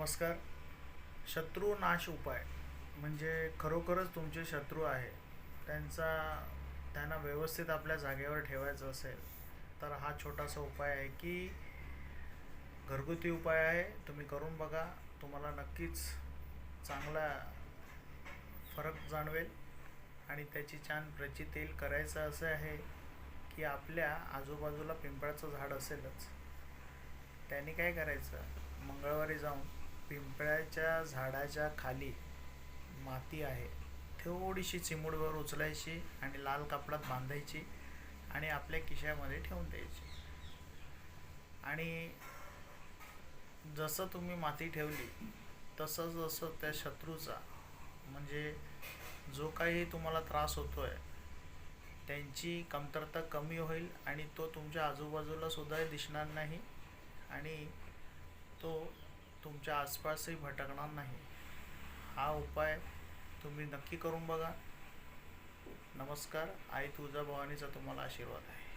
नमस्कार. शत्रू नाश उपाय म्हणजे खरोखरच तुमचे शत्रू आहे त्यांना व्यवस्थित आपल्या जागेवर ठेवायचं असेल तर हा छोटासा उपाय आहे की घरगुती उपाय आहे. तुम्ही करून बघा, तुम्हाला नक्कीच चांगला फरक जाणवेल आणि त्याची छान प्रचिती येईल. करायचं असं आहे की आपल्या आजूबाजूला पिंपळाचं झाड असेलच, त्यांनी काय करायचं, मंगळवारी जाऊन पिंपळाच्या झाडाच्या खाली माती आहे थोडीशी चिमूटभर उचलायची आणि लाल कापडात बांधायची आणि आपल्या खिशामध्ये ठेवून द्यायची. आणि जसं तुम्ही माती ठेवली तसं जसं त्या शत्रूचा म्हणजे जो काही तुम्हाला त्रास होतो आहे त्यांची कमतरता कमी होईल आणि तो तुमच्या आजूबाजूला सुद्धा दिसणार नाही आणि तो तुमच्या आसपासही भटकणार नाही. हा उपाय तुम्ही नक्की करून बघा. नमस्कार. आई तुळजाभवानीचा तुम्हाला आशीर्वाद आहे.